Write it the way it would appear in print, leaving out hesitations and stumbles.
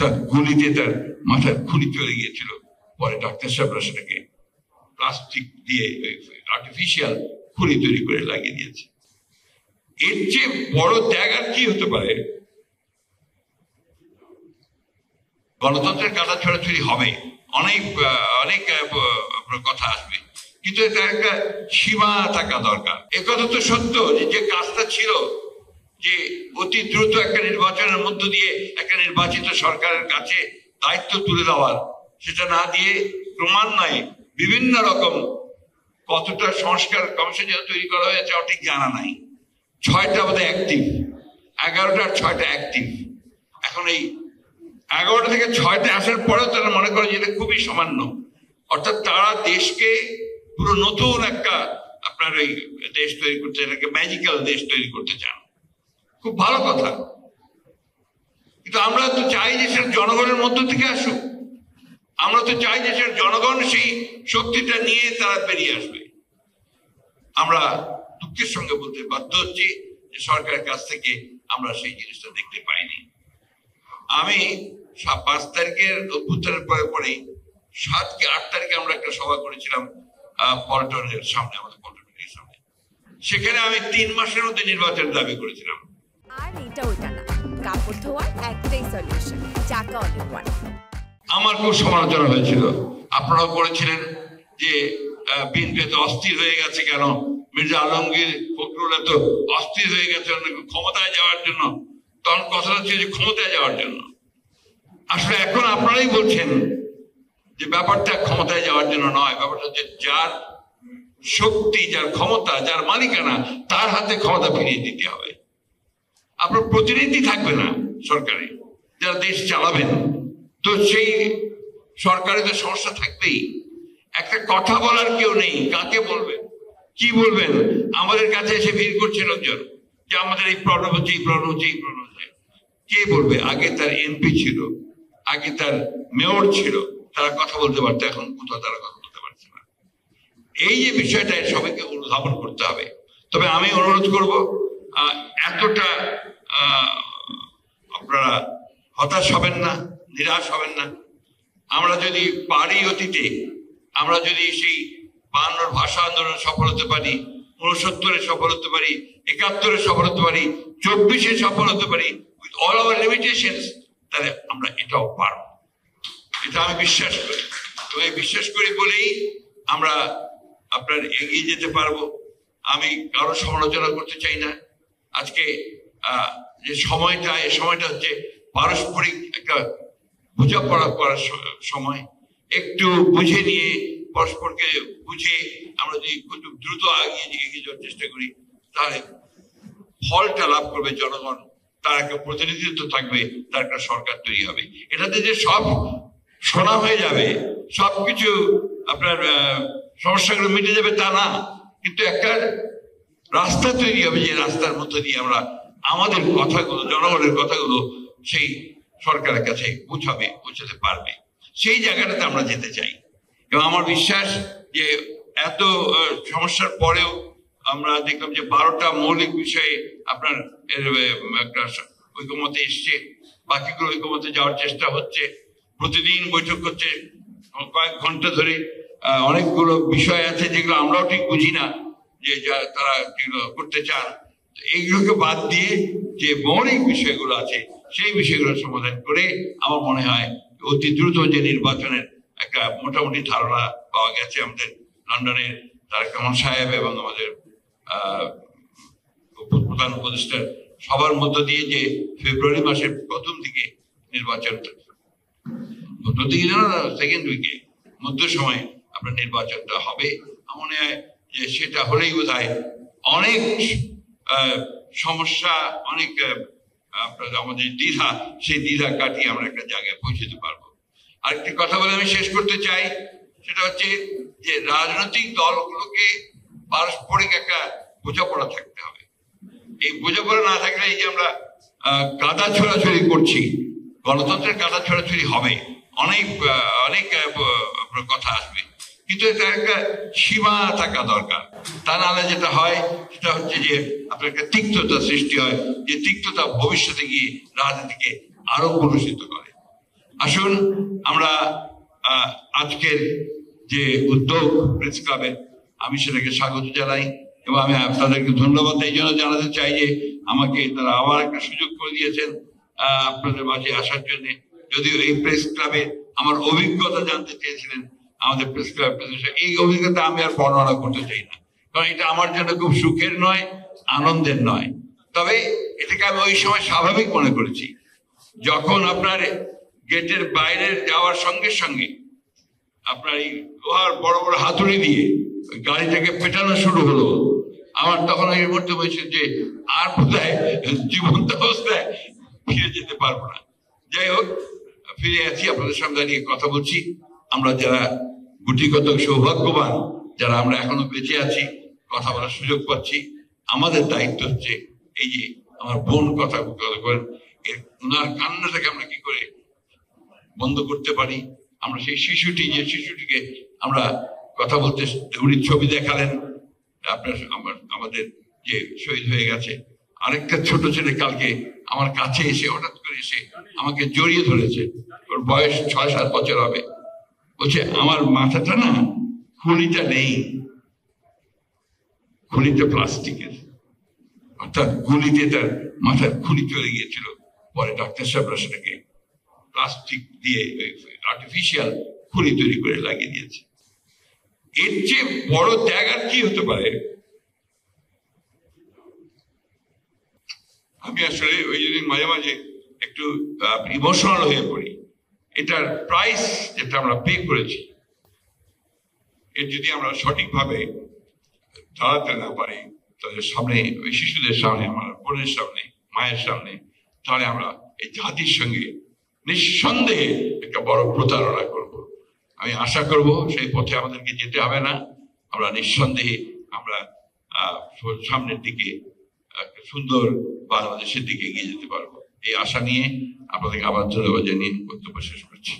অর্থাৎ গুলিতে তার মাথার খুলি চলে গিয়েছিল। পরে ডাক্তার সাহেবরা সেটাকে প্লাস্টিক দিয়ে আর্টিফিশিয়াল খুলি তৈরি করে লাগিয়ে দিয়েছে। এর চেয়ে বড় ত্যাগ আর কি হতে পারে? গণতন্ত্রের কাদা ছড়াছড়ি হবে, অনেক অনেক কথা আসবে, কিন্তু এটা একটা সীমা থাকা দরকার। একথা তো সত্য যে কাজটা ছিল যে অতি দ্রুত একটা নির্বাচনের মধ্য দিয়ে একটা নির্বাচিত সরকারের কাছে দায়িত্ব তুলে দেওয়ার, সেটা না দিয়ে ক্রমান্বয়ে বিভিন্ন রকম কতটা সংস্কার কমিশন তৈরি করা হয়েছে ঠিক জানা নাই। 6টা বোধহয় অ্যাক্টিভ, 11টার 6টা অ্যাক্টিভ। এখন এই 11টা থেকে 6টা আসার পরেও তারা মনে করে যে এটা খুবই সামান্য, অর্থাৎ তারা দেশকে পুরো নতুন একটা আপনার ওই দেশ তৈরি করতে, এটাকে ম্যাজিক্যাল দেশ তৈরি করতে চান। খুব ভালো কথা, কিন্তু আমরা তো চাই যে সেটা জনগণের মধ্য থেকে আসুক। আমরা তো চাই যে সেটা জনগণ সেই শক্তিটা নিয়ে তারা বেরিয়ে আসবে। আমরা দুঃখের সঙ্গে বলতে বাধ্য হচ্ছি যে সরকারের কাছ থেকে আমরা সেই জিনিসটা দেখতে পাইনি। আমি 5 তারিখের অভ্যুত্থানের পরেই 7 কি 8 তারিখে আমরা একটা সভা করেছিলাম পল্টনের সামনে, আমাদের পল্টনের সামনে। সেখানে আমি 3 মাসের মধ্যে নির্বাচনের দাবি করেছিলাম। আর এটা ওইটা না, কাপড় ধোয়ার একটাই সলিউশন, চাকা অনেক ওয়ান। আমার খুব সমালোচনা হয়েছিল, আপনারাও করেছিলেন যে বিএনপি এত অস্থির হয়ে গেছে কেন, মির্জা আলমগীর ফখরুল এত অস্থির হয়ে গেছে ক্ষমতায় যাওয়ার জন্য। তখন কথাটা ছিল যে ক্ষমতায় যাওয়ার জন্য। আসলে এখন আপনারাই বলছেন যে ব্যাপারটা ক্ষমতায় যাওয়ার জন্য নয়, ব্যাপারটা হচ্ছে যার শক্তি, যার ক্ষমতা, যার মালিকানা, তার হাতে ক্ষমতা ফিরিয়ে দিতে হবে। আপনার প্রতিনিধি থাকবে না সরকারে, যারা দেশ চালাবেন, তো সেই সরকারে তো সমস্যা থাকবেই। একটা কথা বলার কেউ নেই, কাকে বলবেন, কি বলবেন? আমাদের কাছে এসে ভিড় করছে লোকজন যে আমাদের এই প্রবলেম হচ্ছে, এই প্রবলেম হচ্ছে, এই প্রবলেম হচ্ছে। কে বলবে? আগে তার এমপি ছিল, আগে তার মেয়র ছিল, তারা কথা বলতে পারতো, এখন কোথাও তারা কথা বলতে পারছে না। এই যে বিষয়টা সবাইকে অনুধাবন করতে হবে। তবে আমি অনুরোধ করব, এতটা আপনারা হতাশ হবেন না, নিরাশ হবেন না। আমরা যদি পারি অতীতে, আমরা যদি সেই 52 ভাষা আন্দোলনে সফল হতে পারি, 69-এ সফল হতে পারি, 71-এ সফল হতে পারি, 24-এ সফল হতে পারি, উইথ অল আওয়ার লিমিটেশনস, তাহলে আমরা এটাও পারবো। এটা আমি বিশ্বাস করি। তো এই বিশ্বাস করি বলেই আমরা আপনার এগিয়ে যেতে পারবো। আমি কারো সমালোচনা করতে চাই না। আজকে যে সময়টা, এই সময়টা হচ্ছে পারস্পরিক একটা বোঝাপড়া করার সময়। একটু বুঝে নিয়ে, পরস্পরকে বুঝে আমরা যদি খুব দ্রুত এগিয়ে যাওয়ার চেষ্টা করি, তাহলে ফলটা লাভ করবে জনগণ, তার একটা প্রতিনিধিত্ব থাকবে, তার একটা সরকার তৈরি হবে। এটাতে যে সব শোনা হয়ে যাবে, সবকিছু আপনার সমস্যাগুলো মিটে যাবে তা না, কিন্তু একটা রাস্তা তৈরি হবে, যে রাস্তার মধ্যে দিয়ে আমরা আমাদের কথাগুলো, জনগণের কথাগুলো সেই সরকারের কাছে পৌঁছাতে পারবে। সেই জায়গাটাতে আমরা যেতে চাই। এবং আমার বিশ্বাস যে এত সমস্যার পরেও আমরা দেখলাম যে 12টা মৌলিক বিষয়ে আপনার একটা ঐকমতে এসছে, বাকিগুলো ঐকমতে যাওয়ার চেষ্টা হচ্ছে। প্রতিদিন বৈঠক হচ্ছে কয়েক ঘন্টা ধরে। অনেকগুলো বিষয় আছে যেগুলো আমরাও ঠিক বুঝি না, যে তারা যেগুলো করতে চান। এইগুলোকে বাদ দিয়ে যে মৌলিক বিষয়গুলো আছে, সেই বিষয়গুলো সমাধান করে আমার মনে হয় অতি দ্রুত যে নির্বাচনের একটা মোটামুটি ধারণা পাওয়া গেছে আমাদের লন্ডনের তারেক রহমান সাহেব এবং আমাদের প্রধান উপদেষ্টার সবার মধ্য দিয়ে, যে ফেব্রুয়ারি মাসের প্রথম দিকে নির্বাচন, প্রথম দিকে না, সেকেন্ড উইকে মধ্য সময় আপনার নির্বাচনটা হবে। আমার মনে হয় যে সেটা হলেই বোধহয় অনেক সমস্যা, অনেক আপনার আমাদের দ্বিধা, সেই দ্বিধা কাটিয়ে আমরা একটা জায়গায় পৌঁছতে পারবো। আরেকটি কথা বলে আমি শেষ করতে চাই, সেটা হচ্ছে যে রাজনৈতিক দলগুলোকে পারস্পরিক একটা বোঝাপড়া থাকতে হবে। এই বোঝাপড়া না থাকলে এই যে আমরা কাদা ছোড়াছড়ি করছি, গণতন্ত্রের কাদা ছোড়াছড়ি হবে, অনেক অনেক কথা আসবে, কিন্তু এটা একটা সীমা থাকা দরকার। তা নাহলে যেটা হয় সেটা হচ্ছে যে আপনার একটা তিক্ততা সৃষ্টি হয়, যে তিক্ততা ভবিষ্যতে গিয়ে রাজনীতিকে আরো কলুষিত করে। আসুন আমরা আজকের যে উদ্যোগ প্রেস ক্লাবে, আমি সেটাকে স্বাগত জানাই এবং আমি আপনাদেরকে ধন্যবাদ এই জন্য জানাতে চাই যে আমাকে তারা আবার একটা সুযোগ করে দিয়েছেন আপনাদের মাঝে আসার জন্য। যদিও এই প্রেস ক্লাবে আমার অভিজ্ঞতা জানতে চেয়েছিলেন আমাদের প্রেস ক্লাব, এই অভিজ্ঞতা আমি আর বর্ণনা করতে চাই না, কারণ এটা আমার জন্য খুব সুখের নয়, আনন্দের নয়। তবে এটাকে আমি ওই সময় স্বাভাবিক মনে করেছি, যখন আপনার গেটের বাইরে যাওয়ার সঙ্গে সঙ্গে আপনার এই লোহার বড় বড় হাতুড়ি দিয়ে গাড়িটাকে পেটানো শুরু হলো, আমার তখন এই মুহূর্তে হয়েছে যে আর বোধহয় জীবন্ত অবস্থায় ফিরে যেতে পারবো না। যাই হোক, ফিরে আছি, আপনাদের সামনে দাঁড়িয়ে কথা বলছি। আমরা যারা গুটিগত সৌভাগ্যবান, যারা আমরা এখনো বেঁচে আছি, কথা বলার সুযোগ পাচ্ছি, আমাদের দায়িত্ব হচ্ছে এই যে আমার বোন কথা করেন, ওনার কান্নাটাকে আমরা কি করে বন্ধ করতে পারি। আমরা সেই শিশুটিকে আমরা কথা বলতে, উনি ছবি দেখালেন আপনার আমাদের যে শহীদ হয়ে গেছে। আরেকটা ছোট ছেলে কালকে আমার কাছে এসে হঠাৎ করে এসে আমাকে জড়িয়ে ধরেছে, ওর বয়স 6-7 বছর হবে। বলছে আমার মাথাটা না, খুলিটা নেই, খুলিটা প্লাস্টিকের, অর্থাৎ গুলিতে তার মাথার খুলি চলে গিয়েছিল। পরে ডাক্তার সাহেবরা সেটাকে প্লাস্টিক দিয়ে আর্টিফিশিয়াল খুলি তৈরি করে লাগিয়ে দিয়েছে। এর চেয়ে বড় ত্যাগ আর কি হতে পারে? আমি আসলে ওই জন্য মাঝে মাঝে একটু ইমোশনাল হয়ে পড়ি। এটার প্রাইস যেটা আমরা পে করেছি, এর যদি আমরা সঠিকভাবে দাঁড়াতে না পারি তাদের সামনে, ওই শিশুদের সামনে, আমার বোনের সামনে, মায়ের সামনে, তাহলে আমরা এই জাতির সঙ্গে নিঃসন্দেহে একটা বড় প্রতারণা করব। আমি আশা করব সেই পথে আমাদেরকে যেতে হবে না, আমরা নিঃসন্দেহে আমরা সামনের দিকে সুন্দর বাংলাদেশের দিকে এগিয়ে যেতে পারবো। এই আশা নিয়ে আপনাদেরকে আবার ধন্যবাদ জানিয়ে বক্তব্য শেষ করছি।